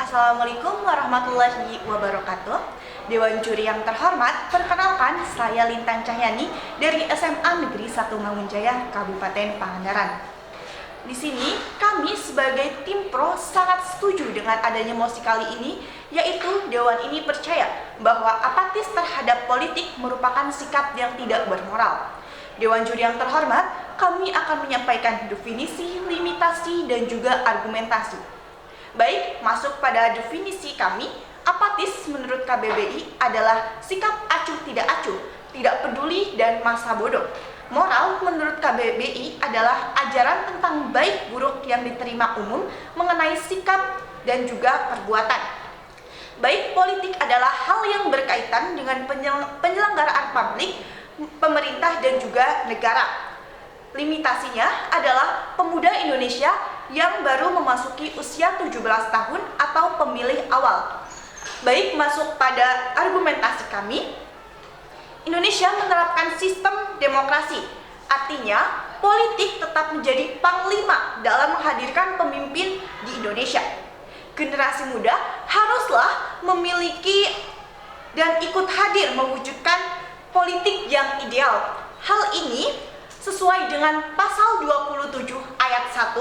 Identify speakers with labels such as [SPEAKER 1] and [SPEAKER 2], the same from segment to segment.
[SPEAKER 1] Assalamualaikum warahmatullahi wabarakatuh. Dewan Juri yang terhormat, perkenalkan saya Lintang Cahyani dari SMA Negeri 1 Mangunjaya, Kabupaten Pangandaran. Di sini kami sebagai tim pro sangat setuju dengan adanya mosi kali ini, yaitu Dewan ini percaya bahwa apatis terhadap politik merupakan sikap yang tidak bermoral. Dewan Juri yang terhormat, kami akan menyampaikan definisi, limitasi, dan juga argumentasi. Baik, masuk pada definisi kami, apatis menurut KBBI adalah sikap acuh tidak acuh, tidak peduli dan masa bodoh. Moral menurut KBBI adalah ajaran tentang baik buruk yang diterima umum mengenai sikap dan juga perbuatan. Baik politik adalah hal yang berkaitan dengan penyelenggaraan publik, pemerintah dan juga negara. Limitasinya adalah pemuda Indonesia yang baru memasuki usia 17 tahun atau pemilih awal. Baik, masuk pada argumentasi kami. Indonesia menerapkan sistem demokrasi. Artinya, politik tetap menjadi panglima dalam menghadirkan pemimpin di Indonesia. Generasi muda haruslah memiliki dan ikut hadir mewujudkan politik yang ideal. Hal ini sesuai dengan pasal 27 ayat 1,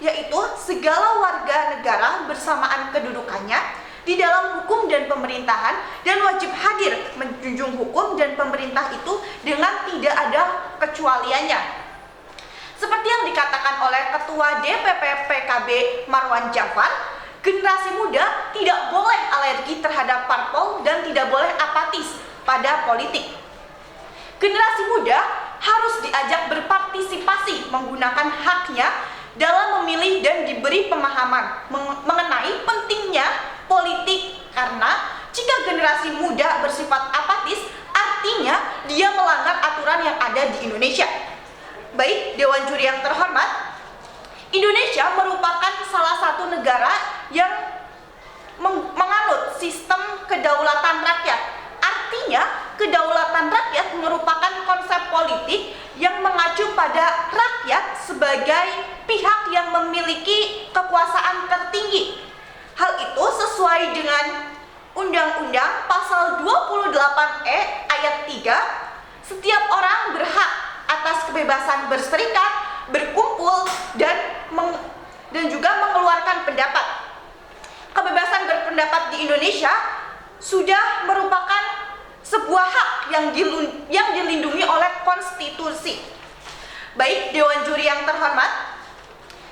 [SPEAKER 1] yaitu segala warga negara bersamaan kedudukannya di dalam hukum dan pemerintahan dan wajib hadir menjunjung hukum dan pemerintah itu dengan tidak ada kecualiannya. Seperti yang dikatakan oleh Ketua DPP PKB Marwan Jafar, generasi muda tidak boleh alergi terhadap parpol dan tidak boleh apatis pada politik. Generasi muda harus diajak berpartisipasi menggunakan haknya dalam memilih dan diberi pemahaman mengenai pentingnya politik, karena jika generasi muda bersifat apatis, artinya dia melanggar aturan yang ada di Indonesia. Baik, Dewan Juri yang terhormat, Indonesia merupakan salah satu negara yang menganut sistem kedaulatan rakyat. Artinya, kedaulatan rakyat merupakan konsep politik yang mengacu pada rakyat sebagai pihak yang memiliki kekuasaan tertinggi. Hal itu sesuai dengan Undang-Undang Pasal 28E ayat 3, setiap orang berhak atas kebebasan berserikat, berkumpul, dan juga mengeluarkan pendapat. Kebebasan berpendapat di Indonesia sudah merupakan sebuah hak yang dilindungi oleh konstitusi. Baik, Dewan Juri yang terhormat,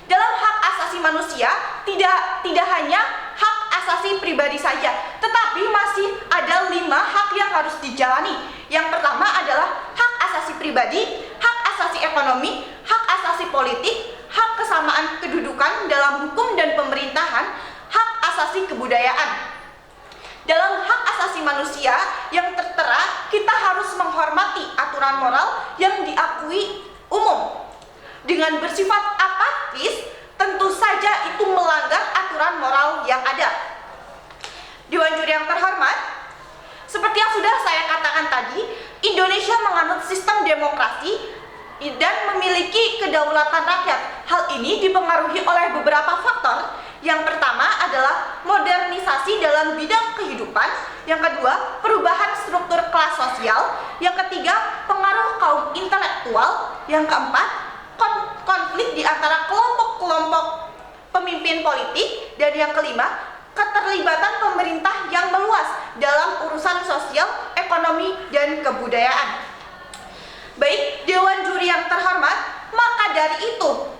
[SPEAKER 1] dalam hak asasi manusia tidak hanya hak asasi pribadi saja, tetapi masih ada 5 hak yang harus dijalani. Yang pertama adalah hak asasi pribadi, hak asasi ekonomi, hak asasi politik, hak kesamaan kedudukan dalam hukum dan pemerintahan, hak asasi kebudayaan. Dalam hak asasi manusia yang tertera, kita harus menghormati aturan moral yang diakui umum. Dengan bersifat apatis, tentu saja itu melanggar aturan moral yang ada. Dewan Juri yang terhormat, seperti yang sudah saya katakan tadi, Indonesia menganut sistem demokrasi dan memiliki kedaulatan rakyat. Hal ini dipengaruhi oleh beberapa faktor. Yang pertama adalah modernisasi dalam bidang kehidupan. Yang kedua, perubahan struktur kelas sosial. Yang ketiga, pengaruh kaum intelektual. Yang keempat, konflik di antara kelompok-kelompok pemimpin politik. Dan yang kelima, keterlibatan pemerintah yang meluas dalam urusan sosial, ekonomi, dan kebudayaan. Baik, Dewan Juri yang terhormat, maka dari itu,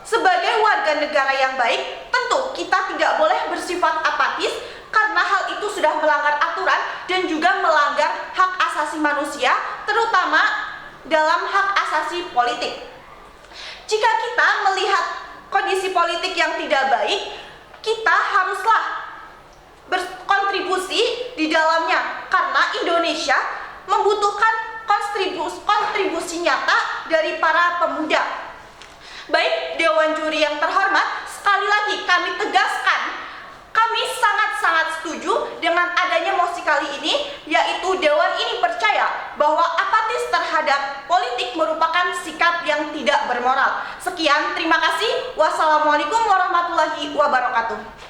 [SPEAKER 1] sebagai warga negara yang baik, tentu kita tidak boleh bersifat apatis karena hal itu sudah melanggar aturan dan juga melanggar hak asasi manusia, terutama dalam hak asasi politik. Jika kita melihat kondisi politik yang tidak baik, kita haruslah berkontribusi di dalamnya karena Indonesia membutuhkan kontribusi nyata dari para pemuda. Baik, Dewan Juri yang terhormat, sekali lagi kami tegaskan, kami sangat-sangat setuju dengan adanya mosi kali ini, yaitu Dewan ini percaya bahwa apatis terhadap politik merupakan sikap yang tidak bermoral. Sekian, terima kasih. Wassalamualaikum warahmatullahi wabarakatuh.